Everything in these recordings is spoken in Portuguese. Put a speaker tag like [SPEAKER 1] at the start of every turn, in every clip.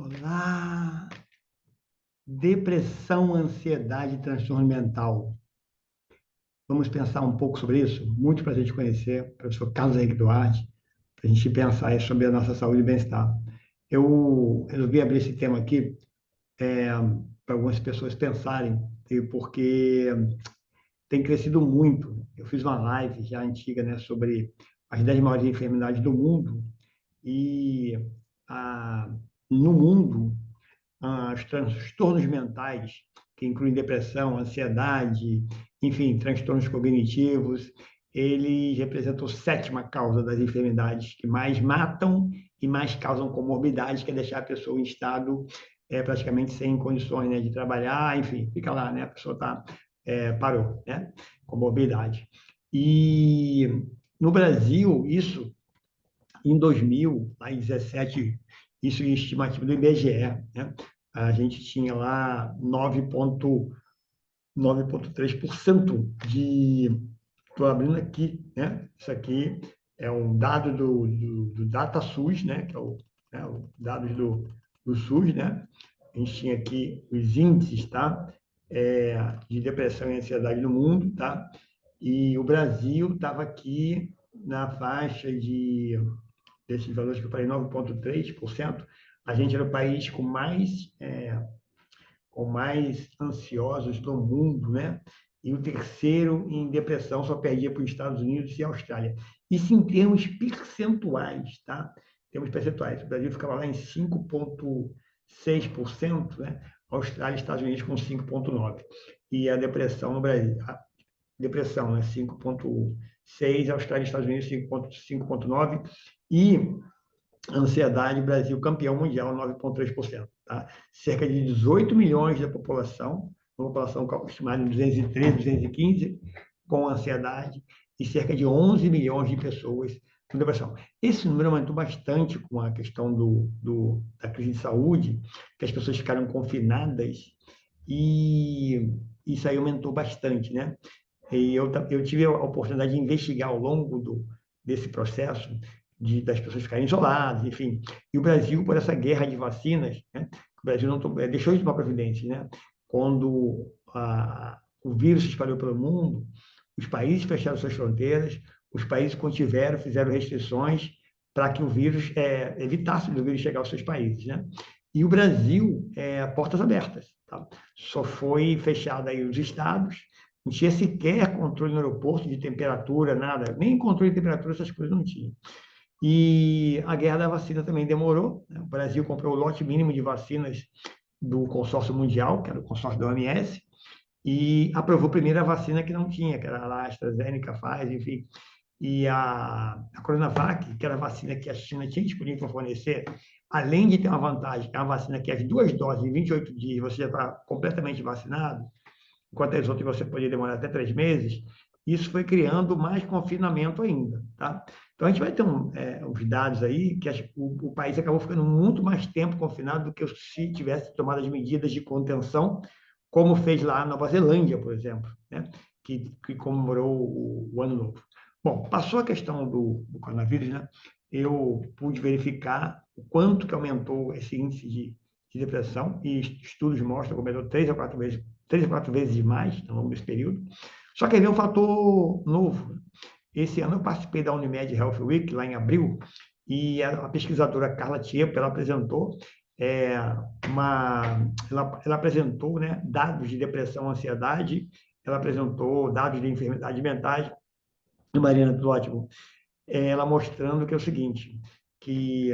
[SPEAKER 1] Olá! Depressão, ansiedade e transtorno mental. Vamos pensar um pouco sobre isso? Muito para a gente conhecer o professor Carlos Henrique Duarte, para a gente pensar aí sobre a nossa saúde e bem-estar. Eu resolvi abrir esse tema aqui para algumas pessoas pensarem, porque tem crescido muito. Eu fiz uma live já antiga, né, sobre as 10 maiores enfermidades do mundo e no mundo os transtornos mentais, que incluem depressão, ansiedade, enfim, transtornos cognitivos, eles representam a sétima causa das enfermidades que mais matam e mais causam comorbidades, que é deixar a pessoa em estado praticamente sem condições, né, de trabalhar, enfim, fica lá, né, a pessoa parou, né, comorbidade. E no Brasil, isso em 2000, lá em 17, isso em estimativa do IBGE, né? A gente tinha lá 9,3% de... Estou abrindo aqui, né? Isso aqui é um dado do DataSUS, né? Que é o dados do SUS, né? A gente tinha aqui os índices, tá? De depressão e ansiedade no mundo, tá? E o Brasil estava aqui na faixa desses valores que eu falei, 9,3%, a gente era o país com mais ansiosos do mundo, né? E o terceiro em depressão só perdia para os Estados Unidos e a Austrália. Isso em termos percentuais, tá? Em termos percentuais. O Brasil ficava lá em 5,6%, né? Austrália e Estados Unidos com 5,9%. E a depressão no Brasil, a depressão, né? 5,6%, Austrália e Estados Unidos 5,9%. E ansiedade, Brasil campeão mundial, 9,3%. Tá? Cerca de 18 milhões da população, uma população estimada em 213, 215, com ansiedade, e cerca de 11 milhões de pessoas com depressão. Esse número aumentou bastante com a questão da crise de saúde, que as pessoas ficaram confinadas, e isso aí aumentou bastante, né? E eu tive a oportunidade de investigar ao longo desse processo das pessoas ficarem isoladas, enfim. E o Brasil, por essa guerra de vacinas, né, o Brasil não deixou de tomar providências, né? Quando o vírus se espalhou pelo mundo, os países fecharam suas fronteiras, os países contiveram, fizeram restrições para que o vírus evitasse do vírus chegar aos seus países, né? E o Brasil, portas abertas, tá? Só foi fechado aí os estados, não tinha sequer controle no aeroporto de temperatura, nada, nem controle de temperatura, essas coisas não tinha. E a guerra da vacina também demorou, né? O Brasil comprou o lote mínimo de vacinas do consórcio mundial, que era o consórcio da OMS, e aprovou primeiro a vacina que não tinha, que era a AstraZeneca, Pfizer, enfim. E a Coronavac, que era a vacina que a China tinha disponível para fornecer, além de ter uma vantagem, que é uma vacina que as duas doses, em 28 dias, você já está completamente vacinado, enquanto as outras você poderia demorar até 3 meses, isso foi criando mais confinamento ainda, tá? Então, a gente vai ter uns dados aí que o país acabou ficando muito mais tempo confinado do que se tivesse tomado as medidas de contenção, como fez lá na Nova Zelândia, por exemplo, né? Que comemorou o Ano Novo. Bom, passou a questão do coronavírus, né? Eu pude verificar o quanto que aumentou esse índice de depressão, e estudos mostram que aumentou 3 a 4 vezes mais ao longo desse período. Só que aí vem um fator novo. Esse ano eu participei da Unimed Health Week, lá em abril, e a pesquisadora Carla Tiepo, ela apresentou é, ela apresentou, né, dados de depressão, ansiedade, ela apresentou dados de enfermidades mentais, e Mariana, tudo ótimo, ela mostrando que é o seguinte, que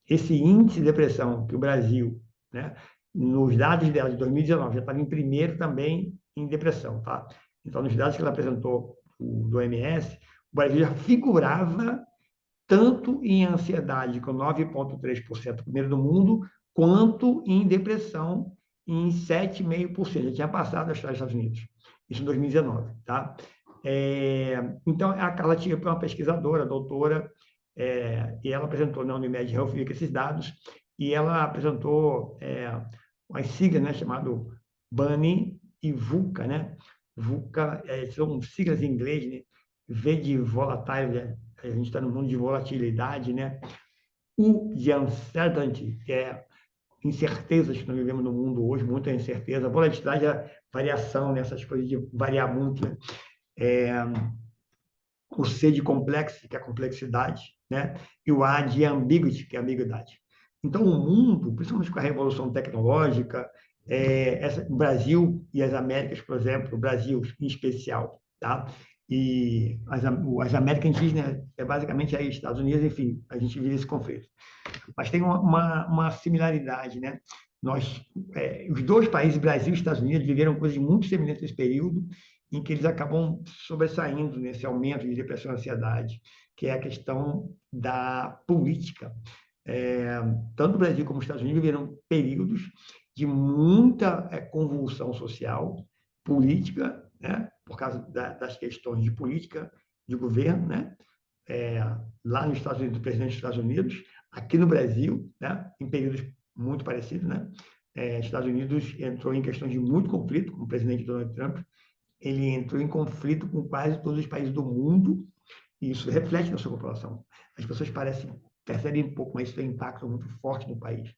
[SPEAKER 1] esse índice de depressão que o Brasil, né, nos dados dela de 2019, já estava em primeiro também em depressão, tá? Então, nos dados que ela apresentou do OMS, o Brasil já figurava tanto em ansiedade, com 9,3% primeiro do mundo, quanto em depressão, em 7,5%. Já tinha passado a Austrália e Estados Unidos. Isso em 2019, tá? Então, a Carla Tia é uma pesquisadora, doutora, e ela apresentou na Unimed Health Week esses dados, e ela apresentou umas siglas, né, chamado BANI e VUCA, né? VUCA são siglas em inglês, né? V de volatile, né? A gente está no mundo de volatilidade, né? U de uncertainty, que é incertezas que nós vivemos no mundo hoje, muita incerteza, volatilidade, a variação, né? Essas coisas de variar muito, né? É, o C de complexity, que é a complexidade, né? E o A de ambiguity, que é a ambiguidade. Então, o mundo, principalmente com a revolução tecnológica, o Brasil e as Américas, por exemplo, o Brasil em especial, tá? E as Américas indígenas é basicamente aí Estados Unidos, enfim, a gente vive esse conflito. Mas tem uma similaridade, né? Nós, os dois países, Brasil e Estados Unidos, viveram coisas muito semelhantes nesse período, em que eles acabam sobressaindo nesse aumento de depressão e ansiedade, que é a questão da política. Tanto o Brasil como os Estados Unidos viveram períodos de muita convulsão social, política, né? Por causa das questões de política, de governo, né? É, lá nos Estados Unidos, do presidente dos Estados Unidos, aqui no Brasil, né, em períodos muito parecidos, né, Estados Unidos entrou em questões de muito conflito com o presidente Donald Trump, ele entrou em conflito com quase todos os países do mundo, e isso reflete na sua população. As pessoas percebem um pouco, mas isso tem um impacto muito forte no país.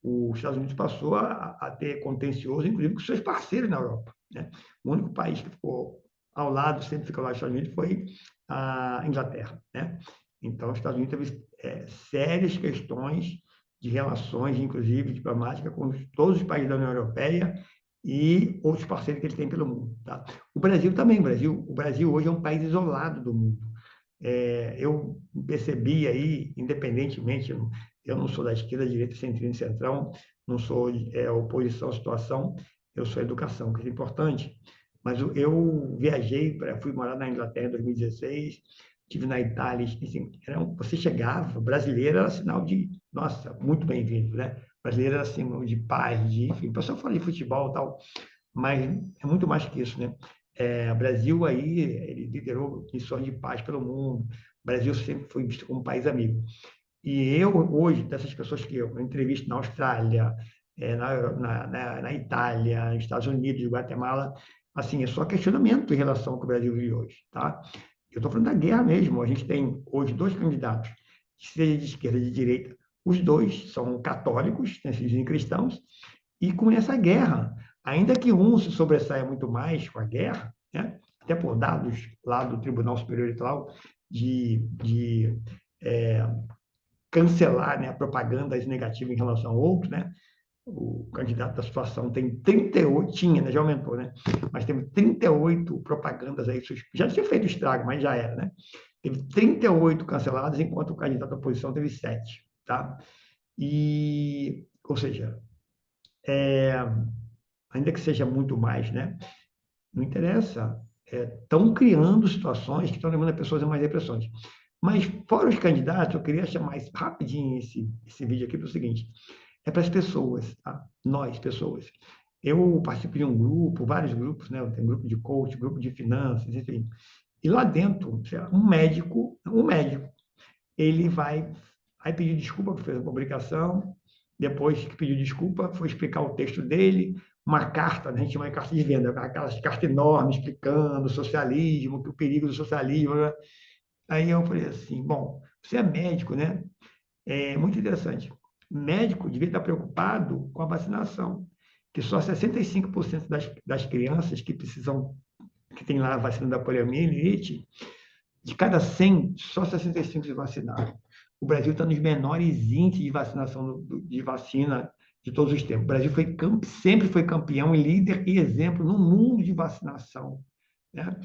[SPEAKER 1] Os Estados Unidos passou a ter contencioso, inclusive, com seus parceiros na Europa, né? O único país que ficou ao lado, sempre ficou ao lado dos Estados Unidos, foi a Inglaterra, né? Então, os Estados Unidos teve sérias questões de relações, inclusive diplomáticas, com todos os países da União Europeia e outros parceiros que ele tem pelo mundo. Tá? O Brasil também. O Brasil hoje é um país isolado do mundo. Eu percebi aí, independentemente, eu não sou da esquerda, direita, centrista, centrão, não sou oposição à situação, eu sou educação, que é importante. Mas eu viajei, fui morar na Inglaterra em 2016, estive na Itália, assim, você chegava, brasileiro era sinal de, nossa, muito bem-vindo, né? Brasileiro era sinal de paz, enfim, o pessoal fala de futebol e tal, mas é muito mais que isso, né? O Brasil aí, ele liderou missões de paz pelo mundo, o Brasil sempre foi visto como um país amigo. E eu, hoje, dessas pessoas que eu entrevisto na Austrália, na Itália, nos Estados Unidos, Guatemala, assim, é só questionamento em relação ao que o Brasil vive hoje, tá? Eu estou falando da guerra mesmo. A gente tem hoje dois candidatos, seja de esquerda e de direita, os dois são católicos, né, se dizem cristãos, e com essa guerra, ainda que um se sobressaia muito mais com a guerra, né, até por dados lá do Tribunal Superior Eleitoral, de cancelar, né, propagandas negativas em relação ao outro, né? O candidato da situação tem 38, tinha, né, já aumentou, né? Mas teve 38 propagandas aí, já tinha feito estrago, mas já era, né? Teve 38 canceladas, enquanto o candidato da oposição teve 7, tá? Ou seja, ainda que seja muito mais, né? Não interessa. Estão criando situações que estão levando as pessoas a mais depressões. Mas, fora os candidatos, eu queria chamar rapidinho esse vídeo aqui para o seguinte: é para as pessoas, tá? Nós, pessoas. Eu participo de um grupo, vários grupos, né? Tem grupo de coach, grupo de finanças, enfim. E lá dentro, um médico, ele vai pedir desculpa por fez a publicação, depois que pediu desculpa, foi explicar o texto dele, uma carta, né? A gente chama de carta de venda, aquelas cartas enormes explicando o socialismo, que o perigo do socialismo, né? Aí eu falei assim, bom, você é médico, né? É muito interessante. Médico devia estar preocupado com a vacinação, que só 65% das crianças que tem lá a vacina da poliomielite, de cada 100, só 65 se vacinaram. O Brasil está nos menores índices de vacinação de vacina de todos os tempos. O Brasil sempre foi campeão, líder e exemplo no mundo de vacinação, né?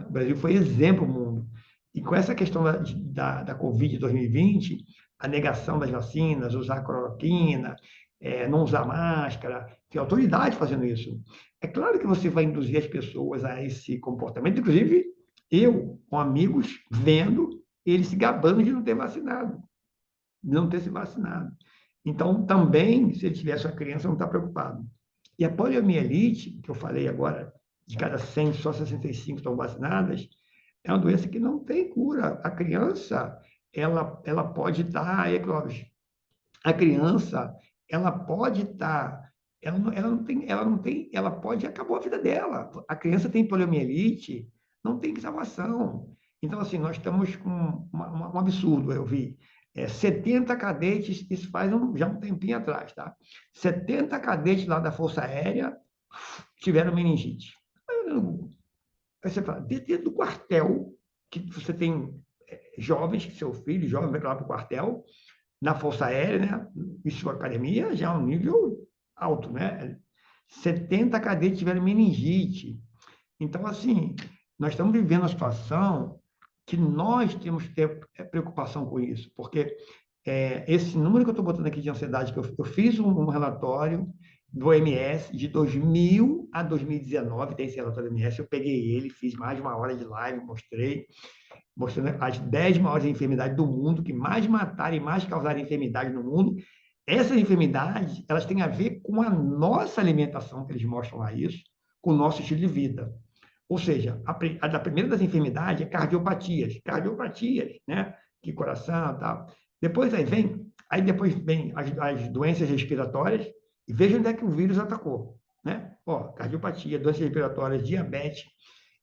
[SPEAKER 1] O Brasil foi exemplo no mundo. E com essa questão da Covid de 2020, a negação das vacinas, usar cloroquina, não usar máscara, tem autoridade fazendo isso. É claro que você vai induzir as pessoas a esse comportamento, inclusive eu, com amigos, vendo eles se gabando de não ter vacinado, de não ter se vacinado. Então, também, se ele tivesse uma criança, não está preocupado. E a poliomielite, que eu falei agora, de cada 100, só 65 estão vacinadas, é uma doença que não tem cura. A criança, ela pode estar, Clóvis, a criança, ela pode estar, ela pode, acabou a vida dela. A criança tem poliomielite, não tem salvação. Então, assim, nós estamos com um absurdo, eu vi. 70 cadetes, isso faz já um tempinho atrás, tá? 70 cadetes lá da Força Aérea tiveram meningite. Aí você fala, dentro do quartel, que você tem jovens, que seu filho jovem vai lá para o quartel, na Força Aérea, né? Isso, a academia já é um nível alto, né? 70 cadetes tiveram meningite. Então, assim, nós estamos vivendo uma situação que nós temos que ter preocupação com isso, porque esse número que eu estou botando aqui de ansiedade, que eu fiz um relatório do OMS de 2000 a 2019, tem esse relatório do OMS, eu peguei ele, fiz mais de uma hora de live, mostrando as 10 maiores enfermidades do mundo, que mais mataram e mais causaram enfermidade no mundo. Essas enfermidades, elas têm a ver com a nossa alimentação, que eles mostram lá isso, com o nosso estilo de vida. Ou seja, a primeira das enfermidades é cardiopatias, né? Que coração e tal. Depois vem as doenças respiratórias, e veja onde é que o vírus atacou, né? Ó, cardiopatia, doenças respiratórias, diabetes,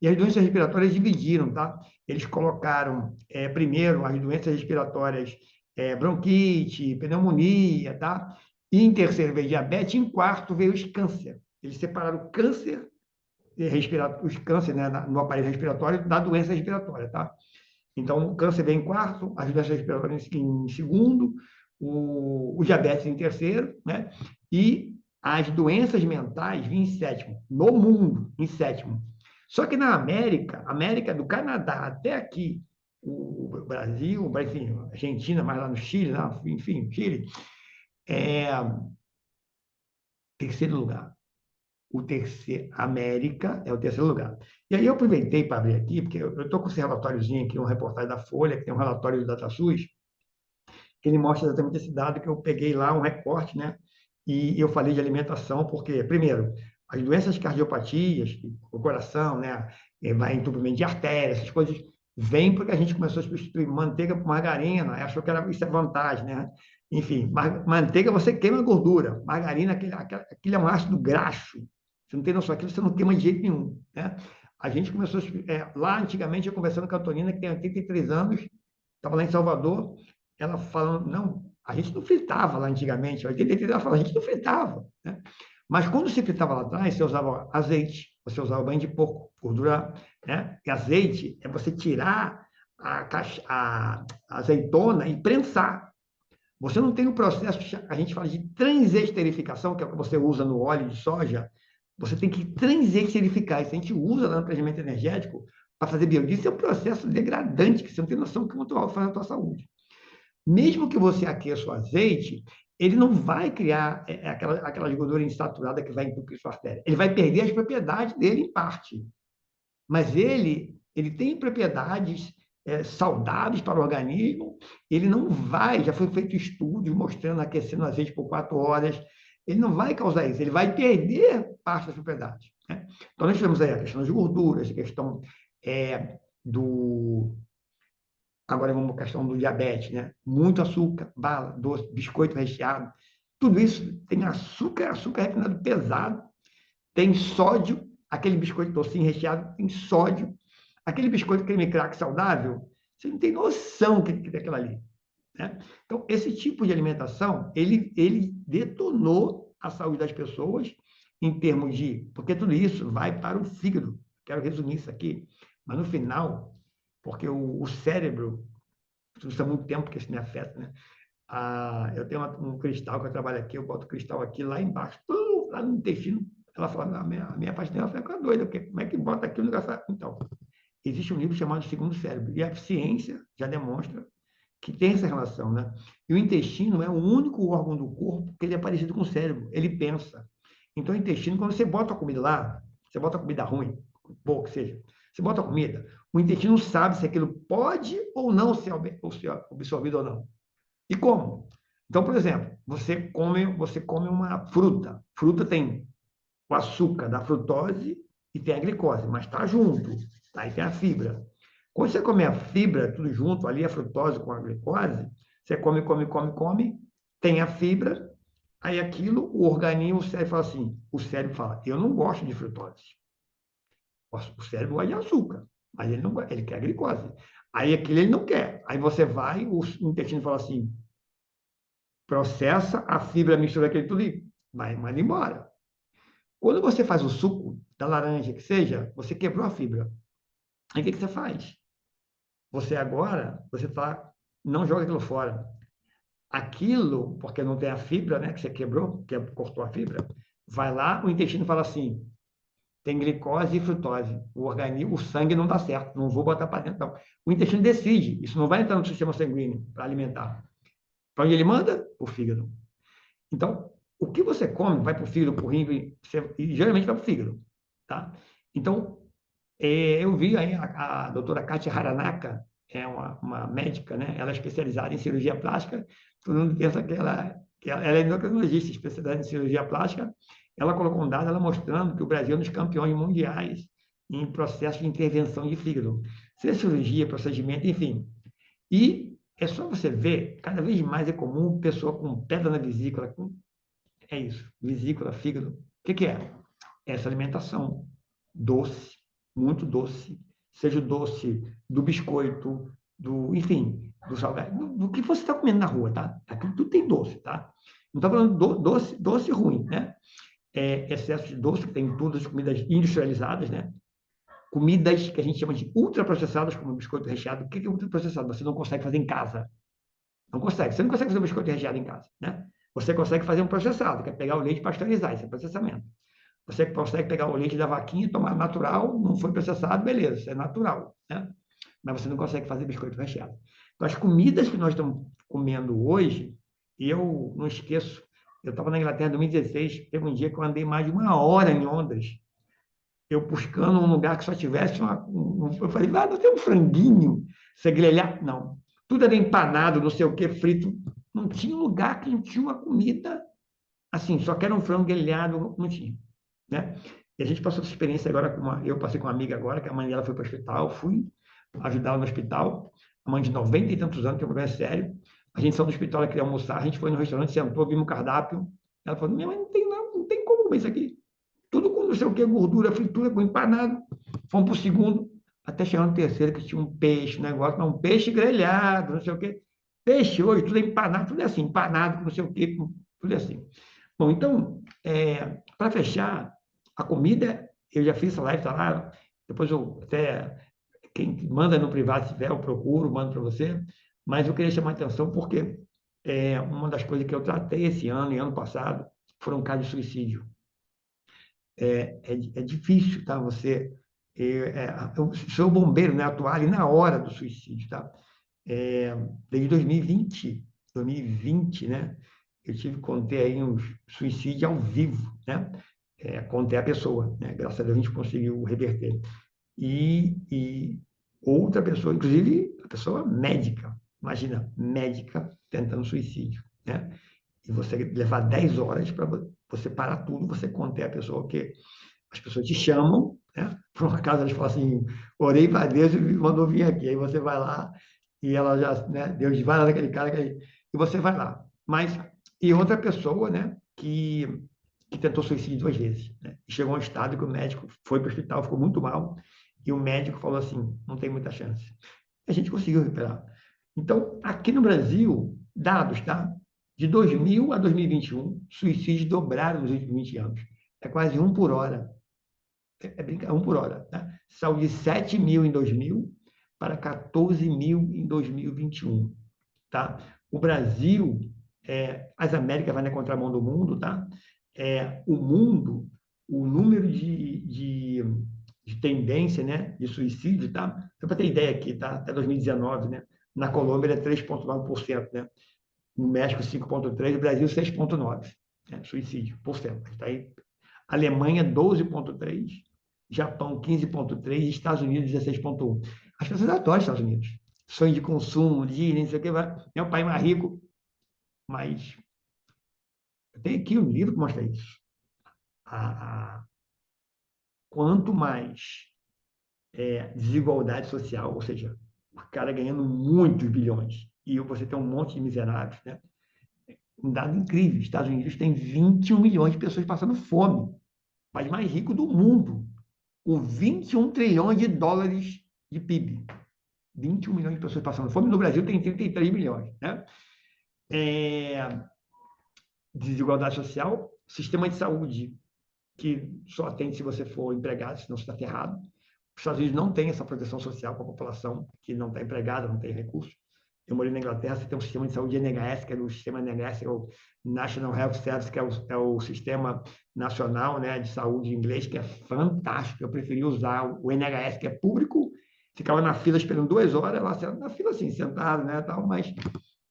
[SPEAKER 1] e as doenças respiratórias dividiram, tá? Eles colocaram primeiro as doenças respiratórias, bronquite, pneumonia, tá? E em terceiro veio diabetes, e em quarto veio os câncer. Eles separaram o câncer, os câncer, né, no aparelho respiratório da doença respiratória, tá? Então, o câncer vem em quarto, as doenças respiratórias em segundo, o diabetes em terceiro, né? E as doenças mentais vêm em sétimo, no mundo, em sétimo. Só que na América do Canadá até aqui, o Brasil, enfim, Argentina, mais lá no Chile, lá, enfim, Chile, é terceiro lugar. O terceiro, América é o terceiro lugar. E aí eu aproveitei para abrir aqui, porque eu estou com esse relatóriozinho aqui, uma reportagem da Folha, que tem um relatório do DataSUS, que ele mostra exatamente esse dado que eu peguei lá, um recorte, né? E eu falei de alimentação, porque, primeiro, as doenças cardiopatias, o coração, né? Vai entupimento de artéria, essas coisas, vêm porque a gente começou a substituir manteiga por margarina, achou que isso é vantagem, né? Enfim, manteiga você queima a gordura, margarina, aquele é um ácido graxo. Você não tem noção, aquilo você não queima de jeito nenhum, né? A gente começou, lá antigamente, eu conversando com a Tonina, que tem 83 anos, estava lá em Salvador, ela falando, não, a gente não fritava lá antigamente, 83 ela falou, a gente não fritava, né? Mas quando se fritava lá atrás, você usava azeite, você usava banho de porco, gordura, né? E azeite é você tirar a azeitona e prensar. Você não tem um processo, a gente fala de transesterificação, que é o que você usa no óleo de soja, você tem que transesterificar. Isso a gente usa lá no planejamento energético para fazer biodiesel, isso é um processo degradante, que você não tem noção do que o faz na tua saúde. Mesmo que você aqueça o azeite, ele não vai criar aquelas gorduras insaturadas que vai entupir sua artéria. Ele vai perder as propriedades dele em parte. Mas ele tem propriedades saudáveis para o organismo, ele não vai, já foi feito estudos mostrando aquecendo o azeite por 4 horas, ele não vai causar isso, ele vai perder parte das propriedades, né? Então, nós temos aí a questão das gorduras, a questão do... Agora vamos para a questão do diabetes, né? Muito açúcar, bala, doce, biscoito recheado, tudo isso tem açúcar refinado pesado, tem sódio, aquele biscoito docinho recheado tem sódio, aquele biscoito creme crack saudável, você não tem noção que tem aquilo ali, né? Então, esse tipo de alimentação, ele detonou a saúde das pessoas em termos de... Porque tudo isso vai para o fígado. Quero resumir isso aqui. Mas, no final, porque o cérebro, isso há muito tempo que isso me afeta, né? Eu tenho um cristal que eu trabalho aqui, eu boto o cristal aqui, lá embaixo, lá no intestino. Ela fala, a minha paciente fica doida, porque como é que bota aqui o negócio? Então, existe um livro chamado Segundo Cérebro, e a ciência já demonstra que tem essa relação, né? E o intestino é o único órgão do corpo que ele é parecido com o cérebro, ele pensa. Então, o intestino, quando você bota a comida lá, você bota a comida ruim, boa que seja, você bota a comida, o intestino sabe se aquilo pode ou não ser absorvido ou não. E como? Então, por exemplo, você come uma fruta. Fruta tem o açúcar da frutose e tem a glicose, mas está junto. Aí tem a fibra. Quando você come a fibra, tudo junto, ali a frutose com a glicose, você come, tem a fibra, aí aquilo, o organismo, o cérebro fala assim, o cérebro fala, eu não gosto de frutose. O cérebro gosta de açúcar, mas ele não gosta, ele quer glicose. Aí aquilo ele não quer. Aí você vai, o intestino fala assim, processa a fibra, mistura aquele tudo e vai, manda embora. Quando você faz o suco da laranja, que seja, você quebrou a fibra. Aí o que você faz? Você não joga aquilo fora. Aquilo, porque não tem a fibra, né, que você quebrou, que cortou a fibra, vai lá, o intestino fala assim, tem glicose e frutose. O organismo, o sangue não dá certo, não vou botar para dentro, não. O intestino decide, isso não vai entrar no sistema sanguíneo para alimentar. Para onde ele manda? O fígado. Então, o que você come vai para o fígado, para o rim, e geralmente vai para o fígado. Tá? Então, eu vi aí a doutora Kátia Haranaka, é uma médica, né? Ela é especializada em cirurgia plástica. Todo mundo pensa que ela é endocrinologista, especializada em cirurgia plástica. Ela colocou um dado, ela mostrando que o Brasil é um dos campeões mundiais em processo de intervenção de fígado. Seja cirurgia, procedimento, enfim. E é só você ver, cada vez mais é comum pessoa com pedra na vesícula, é isso, vesícula, fígado. O que que é? Essa alimentação doce, muito doce, seja o doce do biscoito, enfim, do salgado, do que você está comendo na rua, tá? Aquilo tudo tem doce, tá? Não estou falando doce ruim, né? Excesso de doce, que tem em todas as comidas industrializadas, né? Comidas que a gente chama de ultraprocessadas, como biscoito recheado. O que é ultraprocessado? Você não consegue fazer em casa. Não consegue. Você não consegue fazer um biscoito recheado em casa, né? Você consegue fazer um processado, que é pegar o leite e pasteurizar, isso é processamento. Você consegue pegar o leite da vaquinha, tomar natural, não foi processado, beleza, isso é natural, né? Mas você não consegue fazer biscoito recheado. Então, as comidas que nós estamos comendo hoje, eu não esqueço, eu estava na Inglaterra em 2016, teve um dia que eu andei mais de 1 hora em Londres, eu buscando um lugar que só tivesse eu falei, não tem um franguinho, você grelhar? Não. Tudo era empanado, não sei o que, frito. Não tinha lugar que não tinha uma comida assim, só que era um frango grelhado, não tinha, né? E a gente passou essa experiência agora eu passei com uma amiga agora, que a mãe dela foi para o hospital, fui ajudá-la no hospital, a mãe de 90 e tantos anos, tem um problema sério. A gente saiu do hospital, ela queria almoçar, a gente foi no restaurante, sentou, vimos o cardápio. Ela falou, minha mãe, não tem como comer isso aqui. Tudo com não sei o que, gordura, fritura, com empanado. Fomos para o segundo, até chegar no terceiro, que tinha um peixe, um negócio, não, um peixe grelhado, não sei o que. Peixe hoje, tudo é empanado, tudo é assim, empanado, com não sei o que, tudo é assim. Bom, então, para fechar, a comida, eu já fiz essa live, tá lá, depois eu até, quem manda no privado, se tiver, eu procuro, mando para você, mas eu queria chamar a atenção porque uma das coisas que eu tratei esse ano e ano passado foram casos de suicídio. É difícil, tá? Eu sou bombeiro, né? Atuar ali na hora do suicídio, tá? Desde 2020, né? Eu tive que conter aí um suicídio ao vivo, né? Conter a pessoa, né? Graças a Deus a gente conseguiu reverter. E outra pessoa, inclusive a pessoa médica, imagina, médica tentando suicídio, né? E você levar 10 horas para você parar tudo, você conter a pessoa, que as pessoas te chamam, né? Por um acaso elas falam assim, orei para Deus e mandou vir aqui. Aí você vai lá e ela já, né? Deus vai lá naquele cara e você vai lá. Mas, e outra pessoa, né? Que tentou suicídio 2 vezes, né? Chegou a um estado que o médico foi para o hospital, ficou muito mal, e o médico falou assim, não tem muita chance. A gente conseguiu recuperar. Então, aqui no Brasil, dados, tá? De 2000 a 2021, suicídios dobraram nos últimos 20 anos. É quase um por hora. Um por hora. Tá? Saiu de 7 mil em 2000 para 14 mil em 2021. Tá? O Brasil, as Américas vai na contramão do mundo, tá? O mundo, o número de tendência, né, de suicídio, tá? Só para ter ideia aqui, tá? Até 2019, né? Na Colômbia era 3,9%, né? No México 5,3%, no Brasil 6,9%, né? Suicídio por cento. Tá aí. Alemanha 12,3%, Japão 15,3%, Estados Unidos 16,1%. As pessoas adoram os Estados Unidos. Sonho de consumo, de não sei o que, é o país mais rico, mas eu tenho aqui um livro que mostra isso. Quanto mais desigualdade social, ou seja, o cara ganhando muitos bilhões e você tem um monte de miseráveis, né? Um dado incrível, Estados Unidos tem 21 milhões de pessoas passando fome, o país mais rico do mundo, com 21 trilhões de dólares de PIB. 21 milhões de pessoas passando fome. No Brasil tem 33 milhões, né? Desigualdade social, sistema de saúde que só atende se você for empregado, senão você está ferrado. Os Estados Unidos não tem essa proteção social para a população que não está empregada, não tem recurso. Eu morei na Inglaterra, você tem um sistema de saúde NHS, que é o sistema NHS, é o National Health Service, que é o sistema nacional, né, de saúde em inglês, que é fantástico. Eu preferi usar o NHS, que é público, ficava na fila esperando 2 horas, lá na fila assim, sentado, né, tal, mas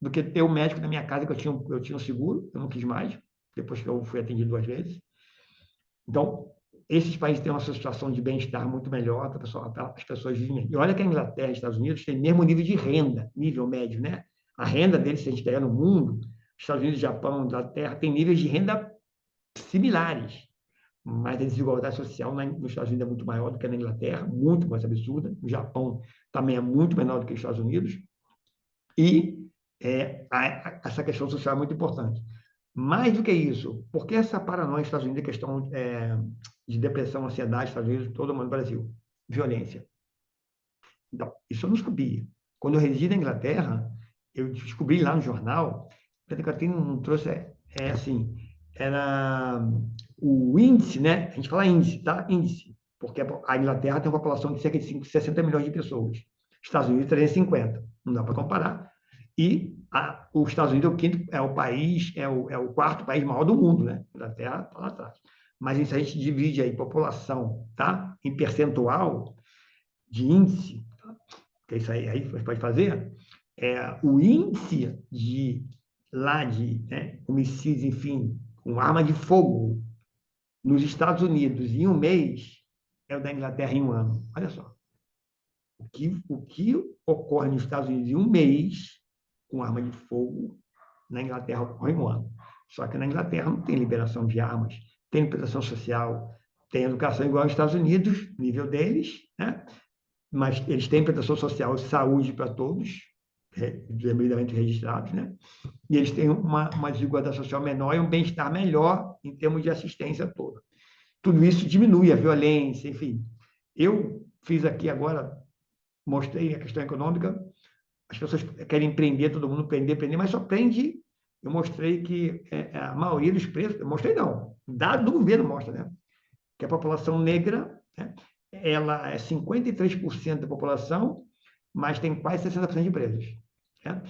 [SPEAKER 1] do que ter o médico na minha casa, que eu tinha um seguro, eu não quis mais, depois que eu fui atendido 2 vezes. Então, esses países têm uma situação de bem-estar muito melhor, as pessoas vivem. E olha que a Inglaterra e os Estados Unidos têm o mesmo nível de renda, nível médio, né? A renda deles, se a gente pegar no mundo, Estados Unidos, Japão, Inglaterra, têm níveis de renda similares, mas a desigualdade social nos Estados Unidos é muito maior do que na Inglaterra, muito mais absurda. No Japão também é muito menor do que nos Estados Unidos. E essa questão social é muito importante. Mais do que isso, por que essa paranoia nos Estados Unidos, a questão de depressão, ansiedade, Estados Unidos, todo mundo no Brasil? Violência. Então, isso eu não sabia. Quando eu residi na Inglaterra, eu descobri lá no jornal, o Catino não trouxe, assim, era o índice, né? A gente fala índice, tá? Índice, porque a Inglaterra tem uma população de cerca de 60 milhões de pessoas. Estados Unidos, 350. Não dá para comparar. E os Estados Unidos é o quinto, é o país, é o quarto país maior do mundo, né? A Inglaterra está lá atrás. Mas se a gente divide aí população, tá? Em percentual de índice, tá? Que isso aí você pode fazer, o índice de homicídios, enfim, com arma de fogo nos Estados Unidos em um mês é o da Inglaterra em um ano. Olha só. O que ocorre nos Estados Unidos em um mês com arma de fogo, na Inglaterra ocorre em um ano. Só que na Inglaterra não tem liberação de armas, tem liberação social, tem educação igual aos Estados Unidos, nível deles, né? Mas eles têm proteção social e saúde para todos, devidamente registrados, né? E eles têm uma desigualdade social menor e um bem-estar melhor em termos de assistência toda. Tudo isso diminui a violência, enfim. Eu fiz aqui agora, mostrei a questão econômica, as pessoas querem empreender, todo mundo empreender, mas só prende. Eu mostrei que a maioria dos preços, eu mostrei não, dado do governo mostra, né? Que a população negra, né, ela é 53% da população, mas tem quase 60% de empresas. Né?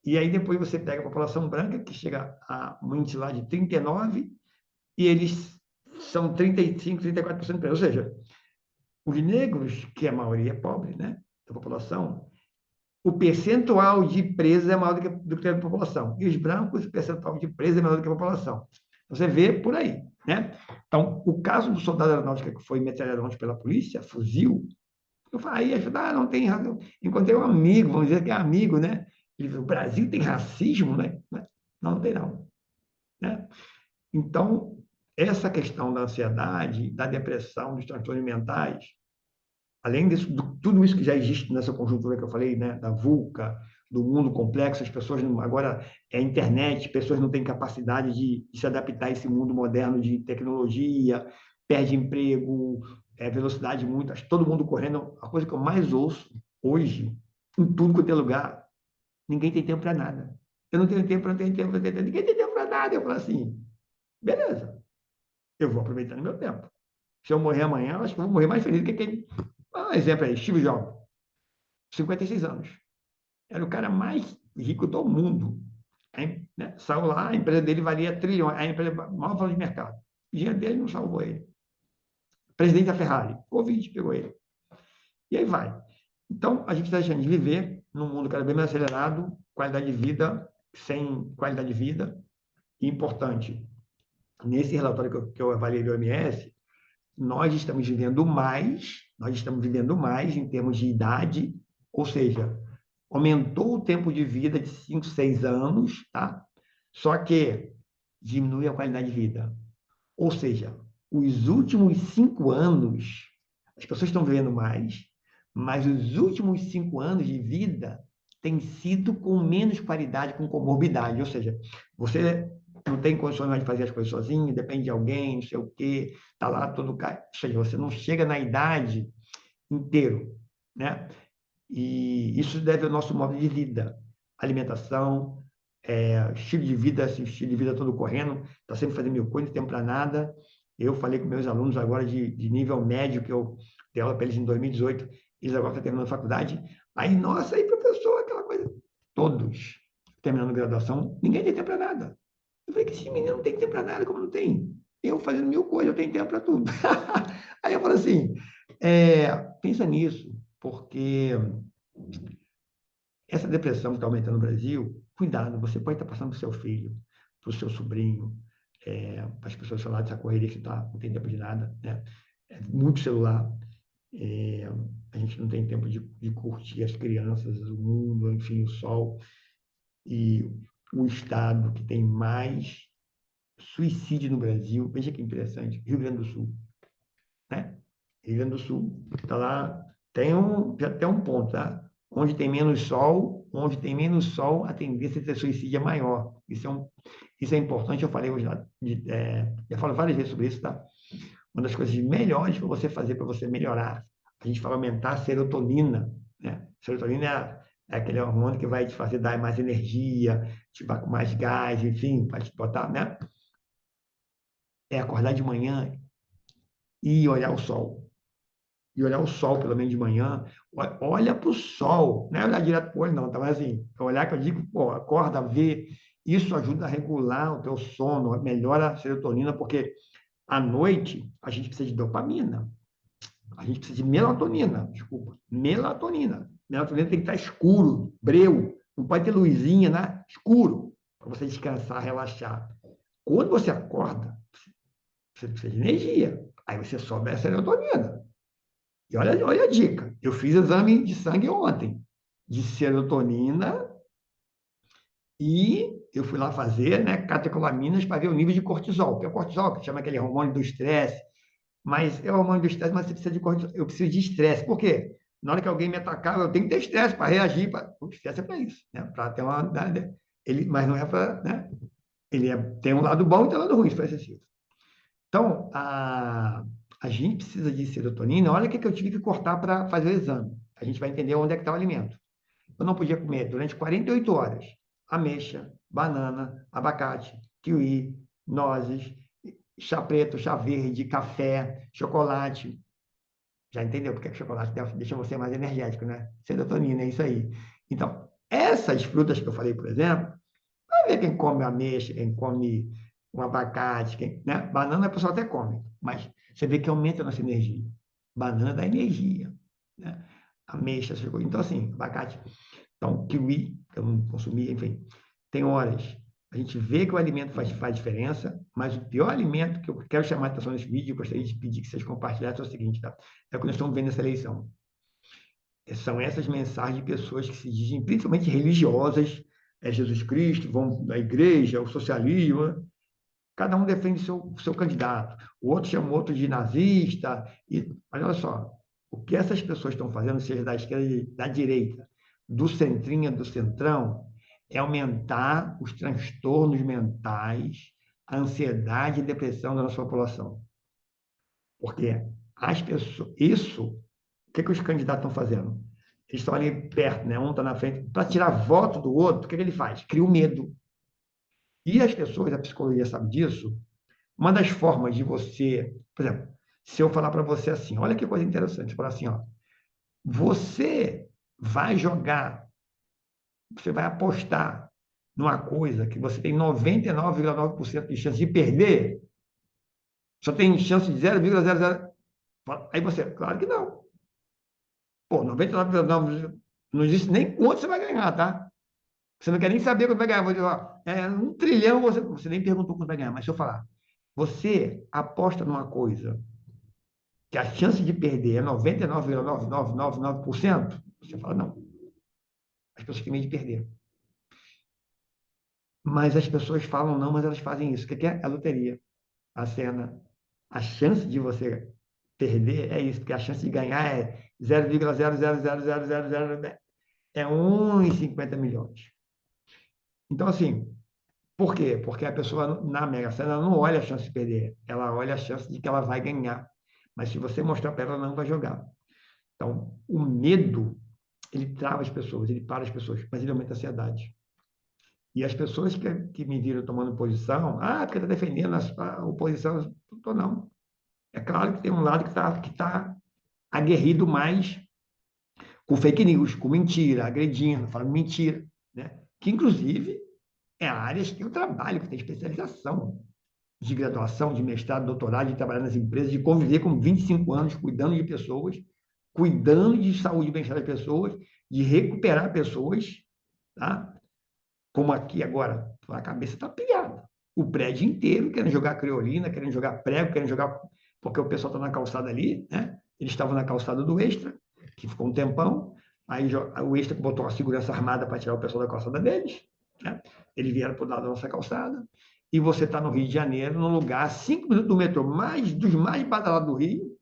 [SPEAKER 1] E aí depois você pega a população branca, que chega a um índice lá de 39%, e eles são 35%, 34% de empresas. Ou seja, os negros, que a maioria é pobre, né, da população, o percentual de empresas é maior do que a população. E os brancos, o percentual de empresas é maior do que a população. Você vê por aí, né? Então, o caso do soldado aeronáutico que foi metralhado pela polícia, fuzil, eu falei, não tem razão. Encontrei um amigo, vamos dizer que é amigo, né? Ele falou, o Brasil tem racismo, né? Não, não tem não. Né? Então, essa questão da ansiedade, da depressão, dos transtornos mentais, além disso, tudo isso que já existe nessa conjuntura que eu falei, né, da VUCA, do mundo complexo, as pessoas agora é internet, pessoas não têm capacidade de se adaptar a esse mundo moderno de tecnologia, perde emprego, velocidade muito, acho que todo mundo correndo. A coisa que eu mais ouço hoje, em tudo quanto é lugar, ninguém tem tempo para nada. Eu não tenho tempo, não tenho tempo, não tenho tempo, ninguém tem tempo para nada. Eu falo assim, beleza, eu vou aproveitando meu tempo. Se eu morrer amanhã, eu acho que eu vou morrer mais feliz do que quem. Um exemplo aí, Steve Jobs, 56 anos. Era o cara mais rico do mundo. Né? Saiu lá, a empresa dele valia trilhões, a empresa maior valor de mercado. O dinheiro dele não salvou ele. Presidente da Ferrari, Covid pegou ele. E aí vai. Então, a gente está deixando de viver num mundo cada vez mais acelerado, qualidade de vida sem qualidade de vida. E importante, nesse relatório que eu avaliei do OMS, nós estamos vivendo mais em termos de idade, ou seja, aumentou o tempo de vida de 5, 6 anos, tá? Só que diminui a qualidade de vida. Ou seja, os últimos 5 anos, as pessoas estão vivendo mais, mas os últimos 5 anos de vida têm sido com menos qualidade, com comorbidade. Ou seja, você não tem condições mais de fazer as coisas sozinho, depende de alguém, não sei o quê, está lá todo. Ou seja, você não chega na idade inteiro, né? E isso deve ao nosso modo de vida, alimentação, estilo de vida, assim, estilo de vida todo correndo, está sempre fazendo mil coisas, não tem tempo para nada. Eu falei com meus alunos agora de nível médio, que eu dei aula para eles em 2018, eles agora estão terminando a faculdade. Aí, nossa, aí, professor, aquela coisa. Todos terminando graduação, ninguém tem tempo para nada. Eu falei que esse menino não tem tempo para nada, como não tem? Eu fazendo mil coisas, eu tenho tempo para tudo. Aí eu falo assim, pensa nisso, porque essa depressão que está aumentando no Brasil, cuidado, você pode estar passando para o seu filho, para o seu sobrinho, para as pessoas falar dessa correria que tá, não tem tempo de nada, né? É muito celular, é, a gente não tem tempo de curtir as crianças, o mundo, enfim, o sol. E o estado que tem mais suicídio no Brasil, veja que interessante, Rio Grande do Sul, né? Rio Grande do Sul, está lá, já tem um ponto, tá? Onde tem menos sol, a tendência de ter suicídio é maior. Isso é importante, eu falei hoje, já falo várias vezes sobre isso, tá? Uma das coisas melhores para você fazer, para você melhorar, a gente fala aumentar a serotonina, né? Serotonina é aquele hormônio que vai te fazer dar mais energia, te dar com mais gás, enfim, para te botar, né? É acordar de manhã e olhar o sol. E olhar o sol, pelo menos de manhã, olha para o sol, não é olhar direto para o olho, não, tá? Mas assim, olhar que eu digo, pô, acorda, vê, isso ajuda a regular o teu sono, melhora a serotonina, porque à noite a gente precisa de dopamina, a gente precisa de melatonina, desculpa, melatonina. Melatonina tem que estar escuro, breu, não pode ter luzinha, né? Escuro, para você descansar, relaxar. Quando você acorda, você precisa de energia, aí você sobe a serotonina. E olha a dica. Eu fiz exame de sangue ontem, de serotonina, e eu fui lá fazer, né, catecolaminas para ver o nível de cortisol, que é o cortisol, que chama aquele hormônio do estresse. Mas é o hormônio do estresse, mas você precisa de cortisol. Eu preciso de estresse. Por quê? Na hora que alguém me atacar, eu tenho que ter estresse para reagir. O estresse é para isso, né? Para ter uma. Mas não é para. Né? Tem um lado bom e tem um lado ruim, se for excessivo. Então, a gente precisa de serotonina. Olha o que eu tive que cortar para fazer o exame. A gente vai entender onde é que está o alimento. Eu não podia comer durante 48 horas ameixa, banana, abacate, kiwi, nozes, chá preto, chá verde, café, chocolate. Já entendeu porque que chocolate deixa você mais energético, né? Serotonina, é isso aí. Então, essas frutas que eu falei, por exemplo, vai ver quem come ameixa, quem come um abacate, né? Banana a pessoa até come, mas você vê que aumenta a nossa energia. Banana dá energia, né? Ameixa, essas coisas. Então, assim, abacate. Então, kiwi, que eu não consumi, enfim. Tem horas. A gente vê que o alimento faz diferença, mas o pior alimento que eu quero chamar a atenção nesse vídeo, eu gostaria de pedir que vocês compartilhassem, é o seguinte, tá? É o que nós estamos vendo nessa eleição. São essas mensagens de pessoas que se dizem principalmente religiosas, Jesus Cristo, vão na igreja, o socialismo, né? Cada um defende seu candidato. O outro chama o outro de nazista. Mas olha só, o que essas pessoas estão fazendo, seja da esquerda, da direita, do centrinha, do centrão, é aumentar os transtornos mentais, a ansiedade e depressão da nossa população. Porque o que os candidatos estão fazendo? Eles estão ali perto, né? Um está na frente. Para tirar voto do outro, o que ele faz? Cria o medo. E as pessoas, a psicologia sabe disso, uma das formas de você, por exemplo, se eu falar para você assim, olha que coisa interessante, falar assim, ó, você vai jogar, você vai apostar numa coisa que você tem 99,9% de chance de perder, só tem chance de 0,00. Aí você, claro que não. Pô, 99,9% não existe nem quanto você vai ganhar, tá? Você não quer nem saber quanto vai ganhar. Vou dizer, ó, 1 trilhão, você nem perguntou quanto vai ganhar, mas se eu falar, você aposta numa coisa que a chance de perder é 99,9999%, você fala, não. As pessoas têm medo de perder. Mas as pessoas falam não, mas elas fazem isso. O que é a loteria? A cena. A chance de você perder é isso, porque a chance de ganhar é 0,00000, é 1 em 50 milhões. Então, assim, por quê? Porque a pessoa na Mega Sena não olha a chance de perder, ela olha a chance de que ela vai ganhar. Mas se você mostrar para ela, ela não vai jogar. Então, o medo ele trava as pessoas, ele para as pessoas, mas ele aumenta a ansiedade. E as pessoas que me viram tomando posição, porque está defendendo a oposição, não estou não. É claro que tem um lado que tá aguerrido mais com fake news, com mentira, agredindo, falando mentira, né? Que, inclusive, é áreas que eu trabalho, que tem especialização de graduação, de mestrado, doutorado, de trabalhar nas empresas, de conviver com 25 anos, cuidando de pessoas, cuidando de saúde e bem-estar das pessoas, de recuperar pessoas, tá? Como aqui agora, a cabeça está pilhada. O prédio inteiro querendo jogar creolina, querendo jogar prego, querendo jogar. Porque o pessoal está na calçada ali, né? Eles estavam na calçada do Extra, que ficou um tempão. Aí o Extra botou uma segurança armada para tirar o pessoal da calçada deles. Né? Eles vieram para o lado da nossa calçada. E você está no Rio de Janeiro, num lugar a 5 minutos do metrô, dos mais badalados do Rio,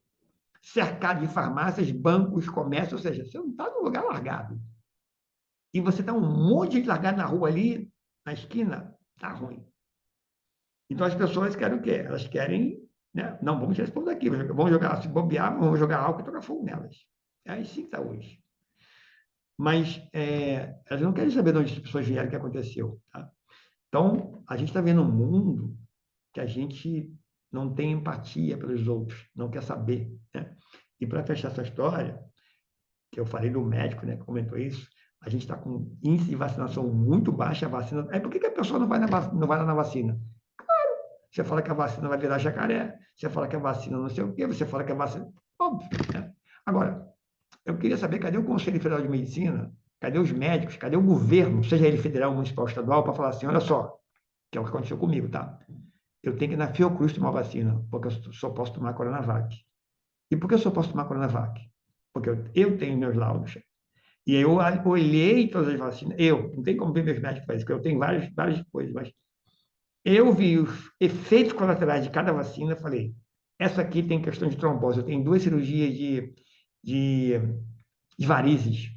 [SPEAKER 1] cercado de farmácias, bancos, comércio, ou seja, você não está num lugar largado. E você está um monte de gente largado na rua ali, na esquina, tá ruim. Então as pessoas querem o quê? Elas querem, né? Não, vamos tirar esse povo daqui, vamos jogar, se bobear, vamos jogar álcool e tocar fogo nelas. É assim que está hoje. Mas elas não querem saber de onde as pessoas vieram, o que aconteceu. Tá? Então, a gente está vendo um mundo que a gente não tem empatia pelos outros, não quer saber. Né? E para fechar essa história, que eu falei do médico, né, que comentou isso, a gente está com índice de vacinação muito baixo, a vacina. Por que a pessoa não vai lá na vacina? Você fala que a vacina vai virar jacaré, você fala que a vacina não sei o quê, você fala que a vacina. Óbvio, né? Agora, eu queria saber cadê o Conselho Federal de Medicina, cadê os médicos, cadê o governo, seja ele federal, municipal, estadual, para falar assim: olha só, que é o que aconteceu comigo, tá? Eu tenho que ir na Fiocruz tomar vacina, porque eu só posso tomar Coronavac. E por que eu só posso tomar Coronavac? Porque eu tenho meus laudos. E aí eu olhei todas as vacinas. Não tem como ver meus médicos fazer isso, porque eu tenho várias coisas, mas eu vi os efeitos colaterais de cada vacina, falei, essa aqui tem questão de trombose, eu tenho 2 cirurgias de, de varizes.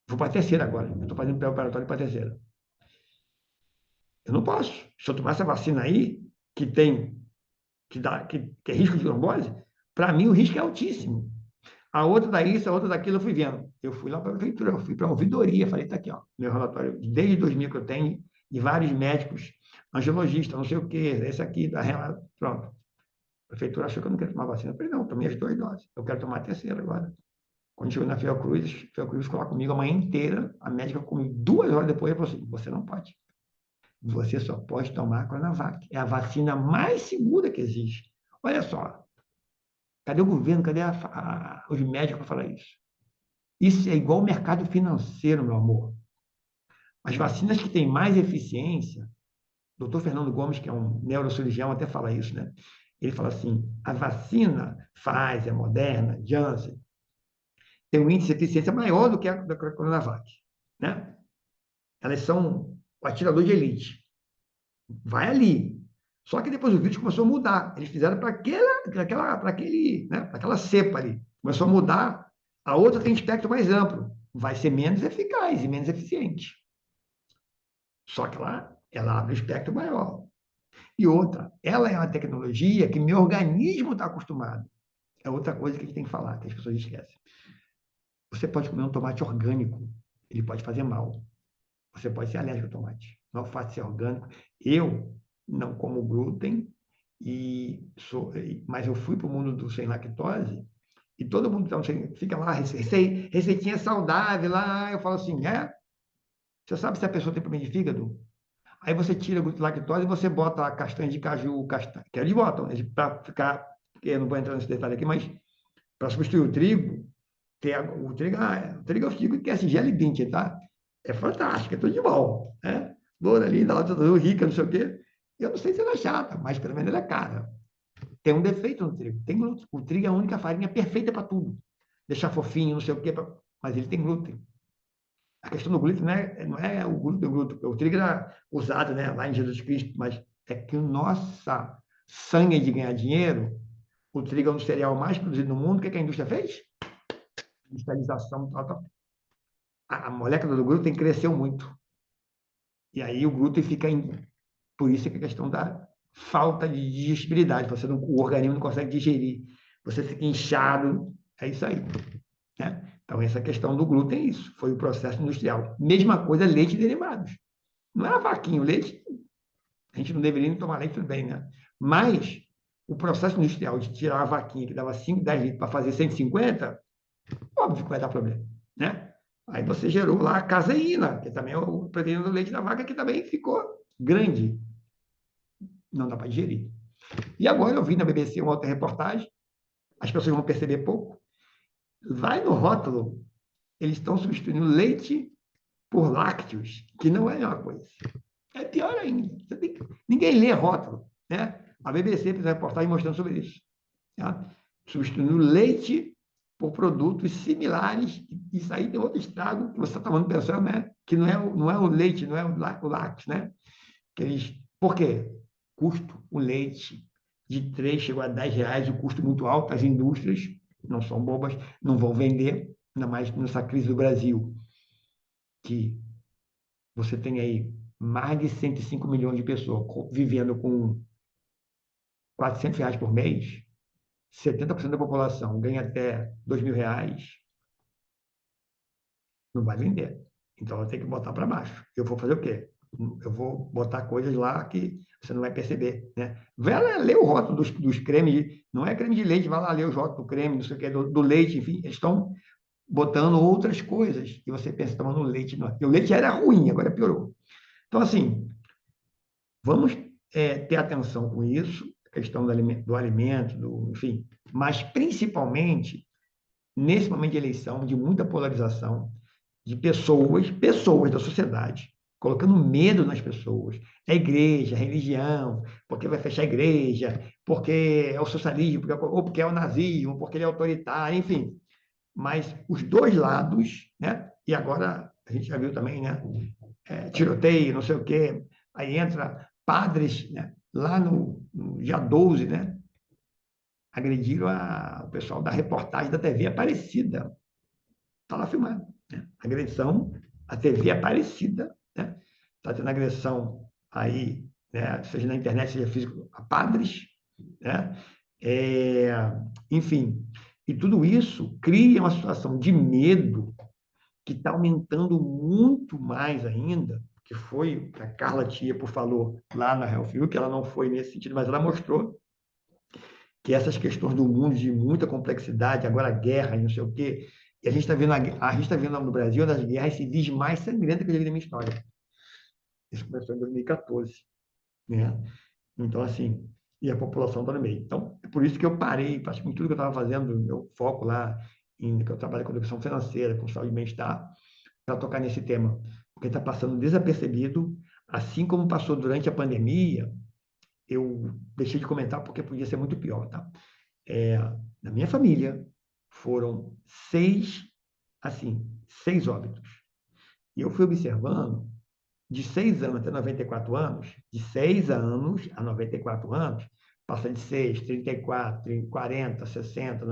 [SPEAKER 1] Vou para a terceira agora, eu estou fazendo pré-operatório para a terceira. Eu não posso. Se eu tomar essa vacina aí, que tem, que é risco de trombose, para mim o risco é altíssimo. A outra isso, a outra daquilo, eu fui vendo. Eu fui lá para a prefeitura, eu fui para a ouvidoria, falei, tá aqui, ó, meu relatório, desde 2000 que eu tenho, de vários médicos, angiologistas, não sei o quê, esse aqui, pronto. A prefeitura achou que eu não queria tomar vacina. Eu falei, não, tomei as 2 doses, eu quero tomar a terceira agora. Quando chegou na Fiocruz, a Fiocruz ficou lá comigo a manhã inteira, a médica comigo 2 horas depois, e falou assim, você não pode. Você só pode tomar a Coronavac. É a vacina mais segura que existe. Olha só, cadê o governo, cadê os médicos para falar isso? Isso é igual ao mercado financeiro, meu amor. As vacinas que têm mais eficiência, o doutor Fernando Gomes, que é um neurocirurgião, até fala isso, né? Ele fala assim, a vacina Pfizer, Moderna, Janssen, tem um índice de eficiência maior do que a da Coronavac, né? Elas são o atirador de elite. Vai ali. Só que depois o vírus começou a mudar. Eles fizeram para aquela cepa ali. Começou a mudar. A outra tem espectro mais amplo. Vai ser menos eficaz e menos eficiente. Só que ela abre um espectro maior. E outra, ela é uma tecnologia que meu organismo está acostumado. É outra coisa que a gente tem que falar, que as pessoas esquecem. Você pode comer um tomate orgânico, ele pode fazer mal. Você pode ser alérgico ao tomate. Não faça ser orgânico. Eu não como glúten, mas eu fui para o mundo do sem lactose, e todo mundo então, fica lá, receitinha saudável lá. Eu falo assim, você sabe se a pessoa tem problema de fígado? Aí você tira a lactose e você bota a castanha de caju, que eles botam, para ficar, eu não vou entrar nesse detalhe aqui, mas para substituir o trigo, o trigo eu fico que é singelo e bint, tá? É fantástico, é tudo de bom, né? Loura linda, lá tudo rica, não sei o quê. Eu não sei se ela é chata, mas pelo menos ela é cara. Tem um defeito no trigo, tem glúten. O trigo é a única farinha perfeita para tudo. Deixar fofinho, não sei o quê, mas ele tem glúten. A questão do glúten não é o trigo era usado, né, lá em Jesus Cristo, mas é que o nossa sangue de ganhar dinheiro, o trigo é um cereal mais produzido no mundo, o que a indústria fez? Industrialização, a molécula do glúten cresceu muito. E aí o glúten fica por isso é que a questão da falta de digestibilidade, o organismo não consegue digerir, você fica inchado, é isso aí. Né? Então, essa questão do glúten é isso, foi o processo industrial. Mesma coisa, leite e derivados. Não era vaquinha, o leite, a gente não deveria nem tomar leite, tudo bem, né? Mas o processo industrial de tirar a vaquinha que dava 5, 10 litros para fazer 150, óbvio que vai dar problema, né? Aí você gerou lá a caseína, que também é o proteína do leite da vaca, que também ficou grande. Não dá para digerir. E agora eu vi na BBC uma outra reportagem, as pessoas vão perceber pouco. Vai no rótulo, eles estão substituindo leite por lácteos, que não é a mesma coisa. É pior ainda. Ninguém lê rótulo, né? A BBC fez uma reportagem mostrando sobre isso. Tá? Substituindo leite por produtos similares. Isso aí tem outro estrago que você está tomando pensando, né? Que não é o leite, não é o lácteo, né? Por quê? Custo, o leite de 3 chegou a 10 reais, o custo muito alto, as indústrias não são bobas, não vão vender, ainda mais nessa crise do Brasil, que você tem aí mais de 105 milhões de pessoas vivendo com R$ 400 por mês, 70% da população ganha até R$ 2.000, não vai vender. Então, ela tem que botar para baixo. Eu vou fazer o quê? Eu vou botar coisas lá que você não vai perceber, né? Vai lá ler o rótulo dos cremes, não é creme de leite, vai lá ler os rótulos do creme, não sei o que, do leite, enfim, eles estão botando outras coisas, e você pensa, tomando leite, não. E o leite já era ruim, agora piorou. Então, assim, vamos ter atenção com isso, a questão do alimento, enfim, mas principalmente nesse momento de eleição, de muita polarização, de pessoas da sociedade, colocando medo nas pessoas. É a igreja, a religião, porque vai fechar a igreja, porque é o socialismo, ou porque é o nazismo, porque ele é autoritário, enfim. Mas os dois lados, né? E agora a gente já viu também, né? Tiroteio, não sei o quê. Aí entra padres, né? Lá no dia 12, né? Agrediram o pessoal da reportagem da TV Aparecida. Está lá filmado. Né? Agressão à TV Aparecida. Né? Está tendo agressão aí, né? Seja na internet, seja físico, a padres. Né? É, enfim, e tudo isso cria uma situação de medo que está aumentando muito mais ainda, que foi o que a Carla Tiepo falou lá na Health View, que ela não foi nesse sentido, mas ela mostrou que essas questões do mundo de muita complexidade, agora guerra e não sei o quê, e a gente está vendo no Brasil uma das guerras civis mais sangrentas que eu já vi na minha história. Isso começou em 2014, né? Então, assim, e a população está no meio. Então, é por isso que eu parei, praticamente tudo que eu estava fazendo, meu foco lá, que eu trabalho com educação financeira, com saúde e bem-estar, para tocar nesse tema, porque está passando desapercebido, assim como passou durante a pandemia, eu deixei de comentar porque podia ser muito pior, tá? Na minha família, foram assim, 6 óbitos. E eu fui observando, de 6 anos até 94 anos, de 6 anos a 94 anos, passa de 6, 34, 40, 60,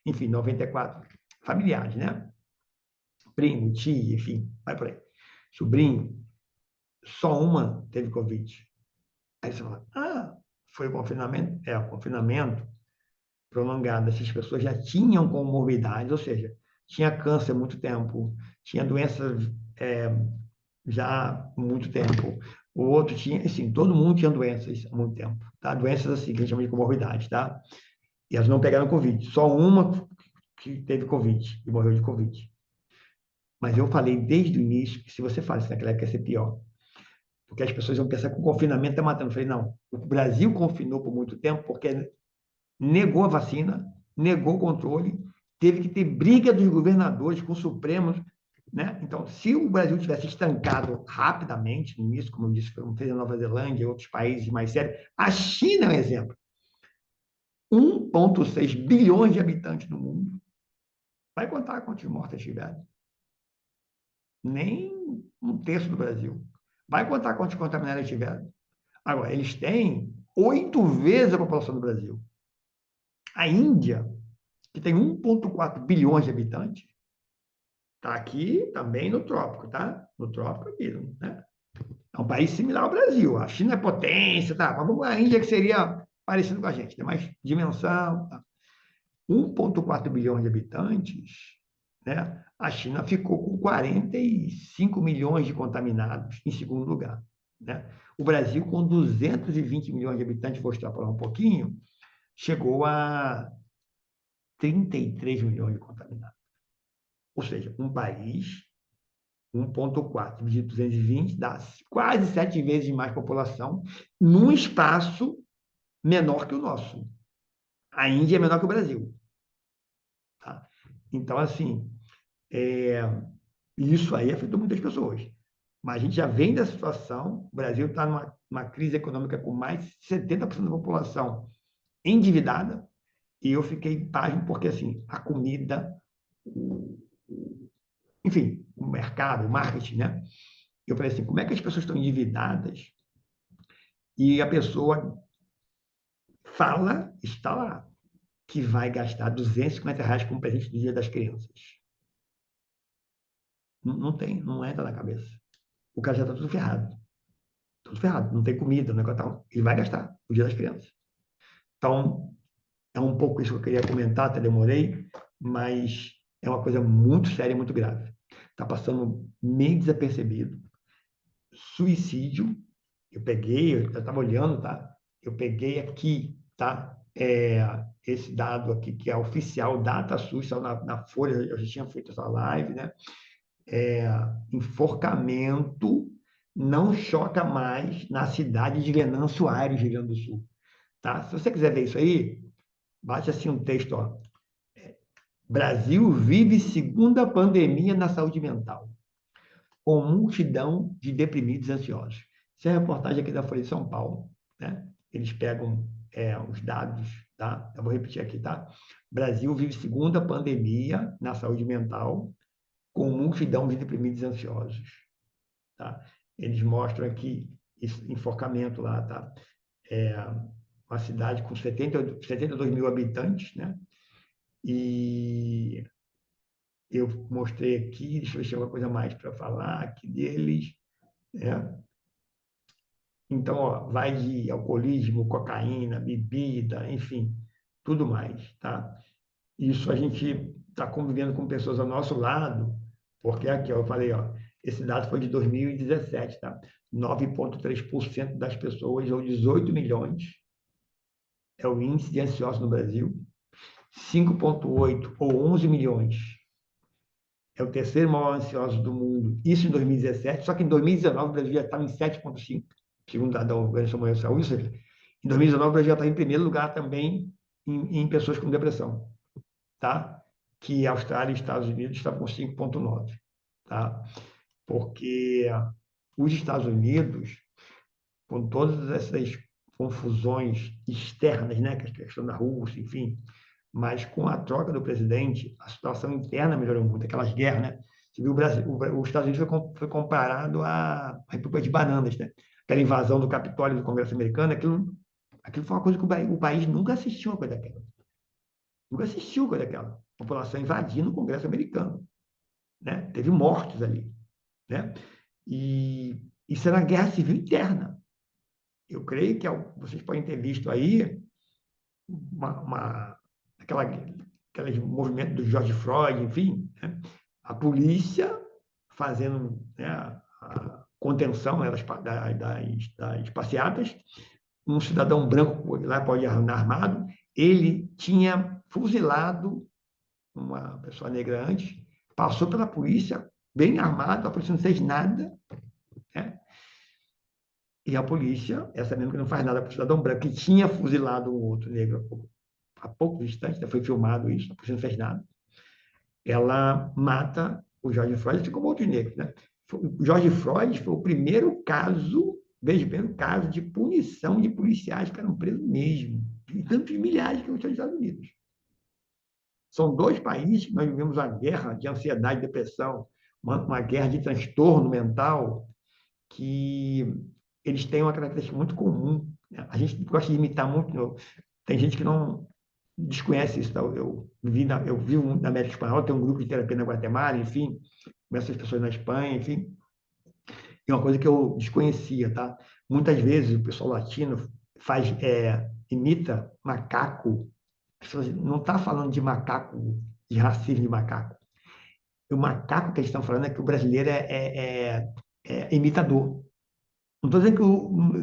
[SPEAKER 1] enfim, 94, familiares, né? Primo, tia, enfim, vai por aí. Sobrinho, só uma teve Covid. Aí você fala, foi o confinamento? É, o confinamento prolongado. Essas pessoas já tinham comorbidades, ou seja, tinha câncer há muito tempo, tinha doenças já há muito tempo. O outro tinha, assim, todo mundo tinha doenças há muito tempo, tá? Doenças assim, que a gente chama de comorbidade, tá? E elas não pegaram Covid. Só uma que teve Covid e morreu de Covid. Mas eu falei desde o início que se você fala isso naquela época ia ser pior. Porque as pessoas vão pensar que o confinamento está matando. Eu falei, não, o Brasil confinou por muito tempo porque negou a vacina, negou o controle, teve que ter briga dos governadores com o Supremo, né? Então, se o Brasil tivesse estancado rapidamente no início, como eu disse, como fez a Nova Zelândia e outros países mais sérios, a China é um exemplo. 1,6 bilhões de habitantes no mundo. Vai contar quantos mortos tiveram? Nem um terço do Brasil. Vai contar quantos contaminados tiveram? Agora, eles têm 8 vezes a população do Brasil. A Índia, que tem 1,4 bilhões de habitantes, está aqui também no trópico, tá? No trópico aqui, né? É um país similar ao Brasil. A China é potência, tá? Mas a Índia que seria parecido com a gente, tem mais dimensão. Tá? 1,4 bilhões de habitantes, né? A China ficou com 45 milhões de contaminados em segundo lugar, né? O Brasil, com 220 milhões de habitantes, vou extrapolar um pouquinho, chegou a 33 milhões de contaminados. Ou seja, um país, 1,4 dividido por 220, dá quase 7 vezes mais população, num espaço menor que o nosso. A Índia é menor que o Brasil. Tá? Então, assim, isso aí afetou muitas pessoas. Mas a gente já vem da situação, o Brasil está numa crise econômica com mais de 70% da população endividada, e eu fiquei pasmo porque, assim, a comida, enfim, o mercado, o marketing, né? Eu falei assim, como é que as pessoas estão endividadas e a pessoa fala, está lá, que vai gastar R$ 250 com presente do Dia das Crianças? Não tem, não entra na cabeça. O cara já está tudo ferrado. Tudo ferrado. Não tem comida, não é tal. Ele vai gastar o Dia das Crianças. Então, é um pouco isso que eu queria comentar, até demorei, mas é uma coisa muito séria e muito grave. Está passando meio desapercebido. Suicídio, eu estava olhando, tá? Eu peguei aqui, tá? Esse dado aqui, que é oficial, DataSUS, saiu na Folha, eu já tinha feito essa live, né? Enforcamento não choca mais na cidade de Venâncio Aires, Rio Grande do Sul. Tá? Se você quiser ver isso aí, bate assim um texto, ó. Brasil vive segunda pandemia na saúde mental, com multidão de deprimidos e ansiosos. Essa é a reportagem aqui da Folha de São Paulo. Né? Eles pegam os dados, tá? Eu vou repetir aqui, tá? Brasil vive segunda pandemia na saúde mental, com multidão de deprimidos e ansiosos. Tá? Eles mostram aqui esse enforcamento lá, tá? Uma cidade com 72 mil habitantes, né? E eu mostrei aqui, deixa eu ver se tem alguma coisa mais para falar aqui deles. Né? Então, ó, vai de alcoolismo, cocaína, bebida, enfim, tudo mais, tá? Isso a gente está convivendo com pessoas ao nosso lado, porque aqui, ó, eu falei, ó, esse dado foi de 2017, tá? 9,3% das pessoas, ou 18 milhões, é o índice de ansiosos no Brasil. 5,8 ou 11 milhões é o terceiro maior ansioso do mundo, isso em 2017, só que em 2019 o Brasil já estava em 7,5, segundo a da Organização Mundial de Saúde, ou seja, em 2019 o Brasil já estava em primeiro lugar também em pessoas com depressão, tá? Que a Austrália e Estados Unidos estavam com 5,9, tá? Porque os Estados Unidos, com todas essas confusões externas, né, que a questão da Rússia, enfim, mas com a troca do presidente, a situação interna melhorou muito, aquelas guerras, né? Você viu o Brasil, os Estados Unidos foi comparado à República de Bananas, né? Aquela invasão do Capitólio do Congresso americano, aquilo foi uma coisa que o país nunca assistiu a coisa daquela. Nunca assistiu a coisa daquela. A população invadindo o Congresso americano, né? Teve mortos ali, né? E isso era uma guerra civil interna. Eu creio que vocês podem ter visto aí aqueles movimentos do George Floyd, enfim, né? A polícia fazendo, né, a contenção, né, das passeatas, um cidadão branco lá pode ir armado, ele tinha fuzilado uma pessoa negra antes, passou pela polícia bem armado, a polícia não fez nada, né? E a polícia, essa mesmo que não faz nada para o cidadão branco, que tinha fuzilado um outro negro há poucos instantes, foi filmado isso, a polícia não fez nada, ela mata o George Floyd, assim como outros negros. Né? O George Floyd foi o primeiro caso, veja bem, o caso de punição de policiais que eram presos mesmo, e tantos milhares que nos Estados Unidos. São dois países que nós vivemos uma guerra de ansiedade, depressão, uma guerra de transtorno mental, que eles têm uma característica muito comum. Né? A gente gosta de imitar muito, tem gente que não desconhece isso. Tá? Eu vivo na América Espanhola, tem um grupo de terapia na Guatemala, enfim, com essas pessoas na Espanha, enfim. É uma coisa que eu desconhecia, tá? Muitas vezes o pessoal latino imita macaco As pessoas não estão falando de macaco, de racismo de macaco. O macaco que eles estão falando é que o brasileiro é imitador. Não estou dizendo que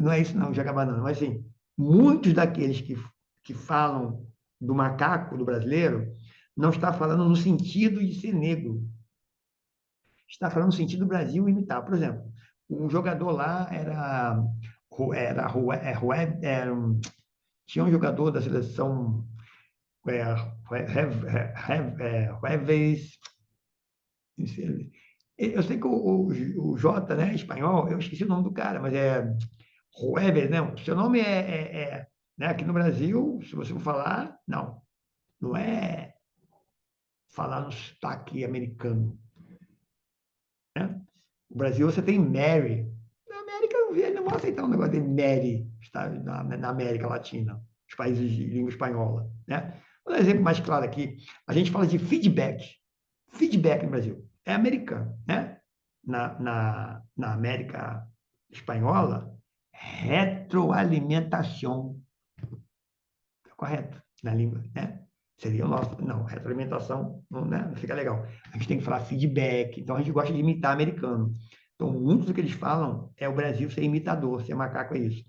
[SPEAKER 1] não é isso, não, jogar banana, mas assim, muitos daqueles que falam do macaco, do brasileiro, não está falando no sentido de ser negro, está falando no sentido do Brasil imitar. Por exemplo, o jogador lá tinha um jogador da seleção Reves, eu sei que o Jota, né, espanhol, eu esqueci o nome do cara, mas é Rueves, né? O seu nome né, aqui no Brasil, se você for falar, não é falar no sotaque americano, né? O Brasil você tem Mary. Na América eu não vou aceitar um negócio de Mary, está na América Latina, os países de língua espanhola, né? Vou dar um exemplo mais claro aqui. A gente fala de feedback. Feedback no Brasil. É americano, né? Na América espanhola, retroalimentação. Tá correto na língua, né? Seria o nosso. Não, retroalimentação não, né? Não fica legal. A gente tem que falar feedback. Então a gente gosta de imitar americano. Então, muito do que eles falam é o Brasil ser imitador, ser macaco é isso.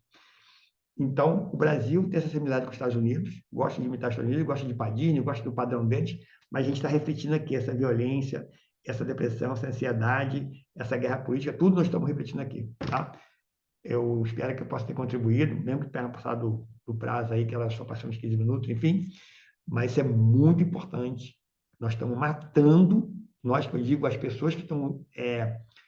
[SPEAKER 1] Então, o Brasil tem essa similaridade com os Estados Unidos, gosta de imitar os Estados Unidos, gosta de Padilha, gosta do padrão deles, mas a gente está refletindo aqui essa violência, essa depressão, essa ansiedade, essa guerra política, tudo nós estamos refletindo aqui, tá? Eu espero que eu possa ter contribuído, mesmo que tenha passado do prazo aí, que ela só passou uns 15 minutos, enfim, mas isso é muito importante. Nós estamos matando, nós que eu digo, as pessoas que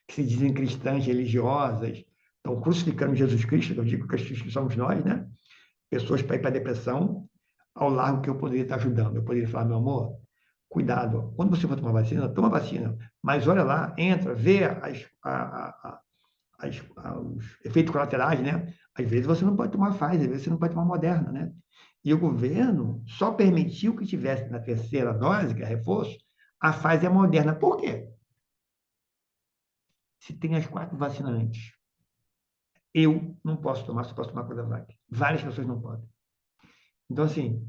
[SPEAKER 1] se dizem cristãs, religiosas, estão crucificando Jesus Cristo, eu digo que somos nós, né? Pessoas para ir para a depressão, ao largo que eu poderia estar ajudando. Eu poderia falar, meu amor, cuidado, quando você for tomar vacina, toma vacina, mas olha lá, entra, vê os efeitos colaterais, né? Às vezes você não pode tomar Pfizer, às vezes você não pode tomar Moderna, né? E o governo só permitiu que tivesse na terceira dose, que é reforço, a Pfizer e a Moderna. Por quê? Se tem as 4 vacinas antes. Eu não posso tomar, só posso tomar Coronavac. Várias pessoas não podem. Então, assim,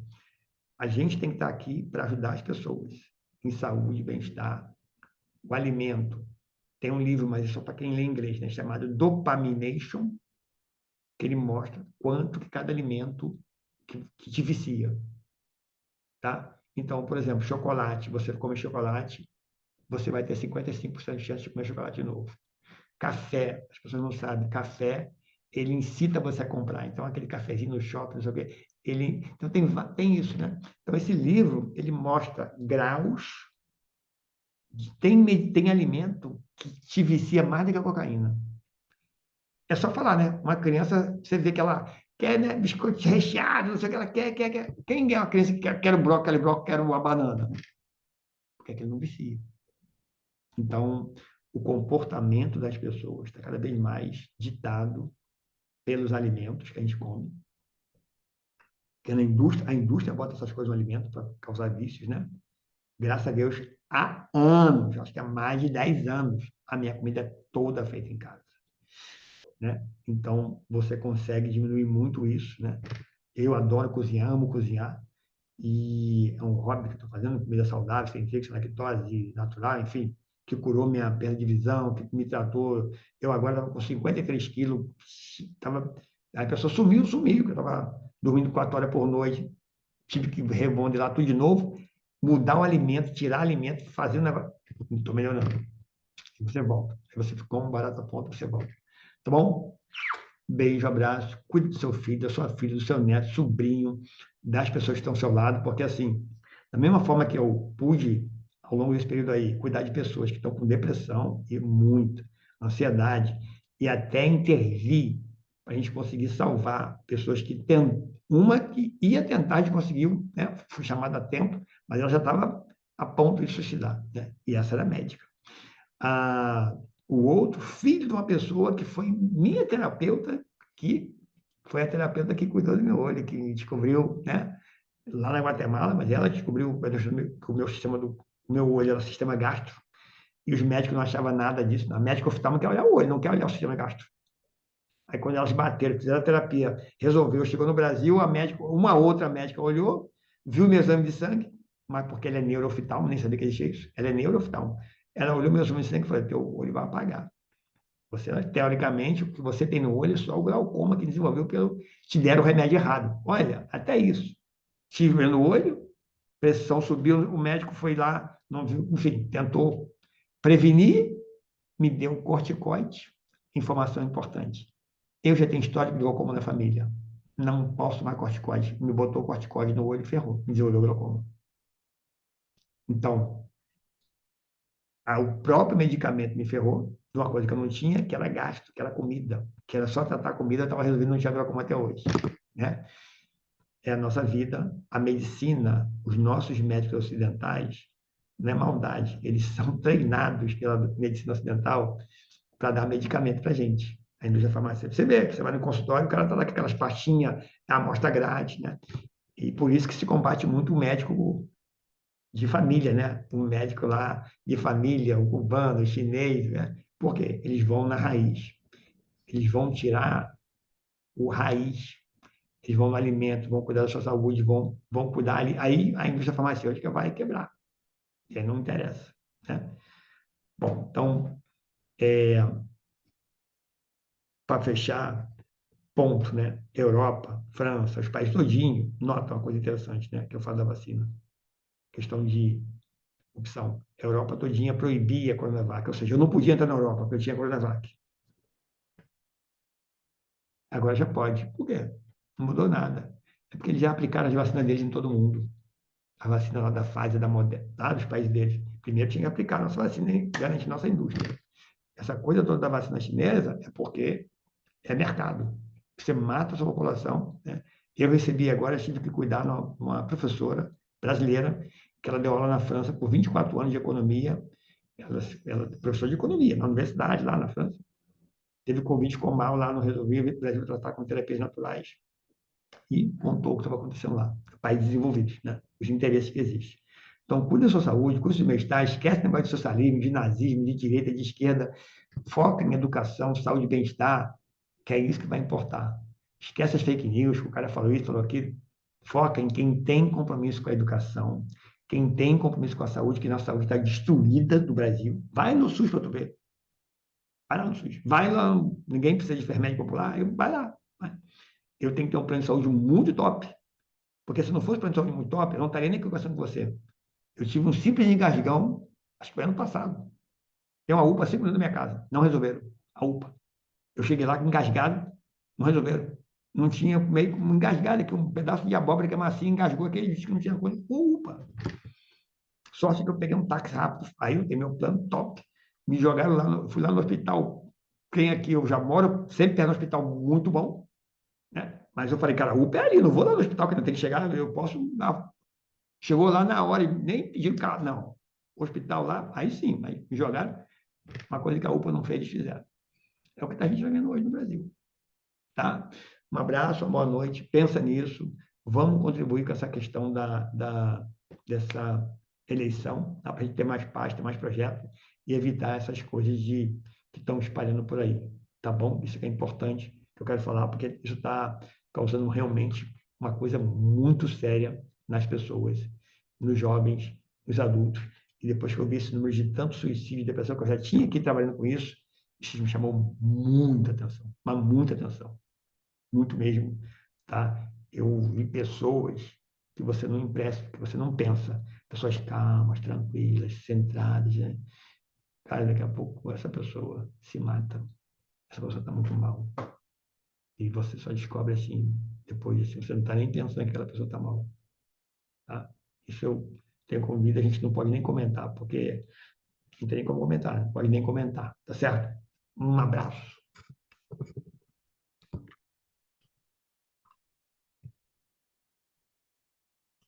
[SPEAKER 1] a gente tem que estar aqui para ajudar as pessoas em saúde, bem-estar, o alimento. Tem um livro, mas é só para quem lê inglês, né, chamado Dopamination, que ele mostra quanto que cada alimento que te vicia, tá? Então, por exemplo, chocolate, você come chocolate, você vai ter 55% de chance de comer chocolate novo. Café, as pessoas não sabem, café, ele incita você a comprar. Então, aquele cafezinho no shopping, não sei o quê, então tem isso, né? Então, esse livro, ele mostra graus, tem alimento que te vicia mais do que a cocaína. É só falar, né? Uma criança, você vê que ela quer, né, biscoito recheado, não sei o que ela quer. Quem é uma criança que quer o brócolis, quer a banana? Porque aquilo não vicia. Então, o comportamento das pessoas está cada vez mais ditado pelos alimentos que a gente come. Porque a indústria bota essas coisas no alimento para causar vícios, né? Graças a Deus, há anos, acho que há mais de 10 anos, a minha comida é toda feita em casa, né? Então, você consegue diminuir muito isso, né? Eu adoro cozinhar, amo cozinhar, e é um hobby que estou fazendo, comida saudável, sem trigo, sem lactose, natural, enfim, que curou minha perda de visão, que me tratou. Eu agora estava com 53 quilos, tava, a pessoa sumiu, que eu estava dormindo 4 horas por noite, tive que rebondir tudo de novo, mudar o alimento, tirar o alimento, fazer o negócio. Não estou melhorando. Você volta. Se você ficou um barato a ponta, você volta. Tá bom? Beijo, abraço, cuide do seu filho, da sua filha, do seu neto, sobrinho, das pessoas que estão ao seu lado, porque assim, da mesma forma que eu pude, ao longo desse período aí, cuidar de pessoas que estão com depressão e muito, ansiedade, e até intervir para a gente conseguir salvar pessoas que tem uma que ia tentar, a gente conseguiu, né? Foi chamada a tempo, mas ela já estava a ponto de suicidar, né? E essa era a médica. A, o outro, filho de uma pessoa que foi minha terapeuta, que foi a terapeuta que cuidou do meu olho, que descobriu, né, lá na Guatemala, mas ela descobriu que o meu sistema o meu olho era o sistema gastro, e os médicos não achavam nada disso. A médica oftalmo quer olhar o olho, não quer olhar o sistema gastro. Aí, quando elas bateram, fizeram a terapia, resolveu, chegou no Brasil, uma outra médica olhou, viu meu exame de sangue, mas porque ele é neurooftalmo, nem sabia que existia isso, ela é neurooftalmo. Ela olhou meu exame de sangue e falou, teu olho vai apagar. Você, teoricamente, o que você tem no olho é só o glaucoma que desenvolveu pelo... Te deram o remédio errado. Olha, até isso. Tive no olho, pressão subiu, o médico foi lá, não viu, enfim, tentou prevenir, me deu um corticoide, informação importante. Eu já tenho histórico de glaucoma na família. Não posso tomar corticoide. Me botou corticoide no olho e ferrou, me desenvolveu glaucoma. Então, o próprio medicamento me ferrou de uma coisa que eu não tinha, que era gasto, que era comida, que era só tratar comida, eu estava resolvendo, não tinha glaucoma até hoje. Né? É a nossa vida, a medicina, os nossos médicos ocidentais, não é maldade, eles são treinados pela medicina ocidental para dar medicamento para a gente, a indústria farmacêutica. Você vê, você vai no consultório, o cara está lá com aquelas pastinhas, a amostra grátis, né? E por isso que se combate muito o médico de família, né? Um médico lá de família, o cubano, o chinês, né? Por quê? Eles vão na raiz. Eles vão tirar o raiz. Eles vão no alimento, vão cuidar da sua saúde, vão cuidar ali. Aí a indústria farmacêutica vai quebrar. E aí não interessa, né? Bom, então, para fechar, ponto, né? Europa, França, os países todinho, nota uma coisa interessante, né? Que eu falo da vacina. Questão de opção. A Europa todinha proibia a Coronavac, ou seja, eu não podia entrar na Europa porque eu tinha Coronavac. Agora já pode. Por quê? Não mudou nada. É porque eles já aplicaram as vacinas deles em todo mundo. A vacina lá da Pfizer, da Moderna, lá dos países deles. Primeiro tinha que aplicar a nossa vacina e garantir nossa indústria. Essa coisa toda da vacina chinesa é porque é mercado. Você mata a sua população. Né? Eu recebi agora, tive que cuidar de uma professora brasileira, que ela deu aula na França por 24 anos de economia. Ela é professora de economia na universidade lá na França. Teve convite formal lá no Resolvi Brasil tratar com terapias naturais e contou o que estava acontecendo lá, países desenvolvidos, né? Os interesses que existem. Então, cuide da sua saúde, cuide do seu bem-estar, esquece o negócio de socialismo, de nazismo, de direita, de esquerda, foca em educação, saúde e bem-estar, que é isso que vai importar. Esquece as fake news, que o cara falou isso, falou aquilo. Foca em quem tem compromisso com a educação, quem tem compromisso com a saúde, que nossa saúde está destruída do Brasil. Vai no SUS para tu ver. Vai lá no SUS. Vai lá, ninguém precisa de enfermeiro popular, vai lá. Vai. Eu tenho que ter um plano de saúde muito top, porque se não fosse plano de saúde muito top, eu não estaria nem conversando com você. Eu tive um simples engasgão, acho que foi ano passado. Tem uma UPA a 5 minutos da minha casa. Não resolveram. A UPA. Eu cheguei lá engasgado, não resolveram. Não tinha meio como engasgado aqui, um pedaço de abóbora que é macia, engasgou aquele disse que não tinha coisa. UPA. Sorte que eu peguei um táxi rápido, aí eu tenho meu plano top. Me jogaram lá, fui lá no hospital. Quem aqui eu já moro, sempre tem um hospital muito bom, né? Mas eu falei, cara, a UPA é ali, não vou lá no hospital que não tem que chegar, eu posso. Chegou lá na hora e nem pediram carro, não. Hospital lá, aí sim, mas me jogaram. Uma coisa que a UPA não fez, eles fizeram. É o que a gente está vendo hoje no Brasil. Tá? Um abraço, uma boa noite, pensa nisso, vamos contribuir com essa questão dessa eleição, tá? Para a gente ter mais paz, ter mais projetos e evitar essas coisas que estão espalhando por aí, tá bom? Isso que é importante, que eu quero falar, porque isso está causando realmente uma coisa muito séria nas pessoas, nos jovens, nos adultos. E depois que eu vi esse número de tanto suicídio e depressão, que eu já tinha aqui trabalhando com isso me chamou muita atenção, mas muita atenção muito mesmo, tá? Eu vi pessoas que você não empresta, que você não pensa, pessoas calmas, tranquilas, centradas, né? Cara, daqui a pouco essa pessoa se mata, essa pessoa está muito mal. E você só descobre assim, depois assim, você não está nem pensando que aquela pessoa está mal, tá? Isso eu tenho comido, a gente não pode nem comentar, porque não tem nem como comentar, não pode nem comentar, tá certo? Um abraço.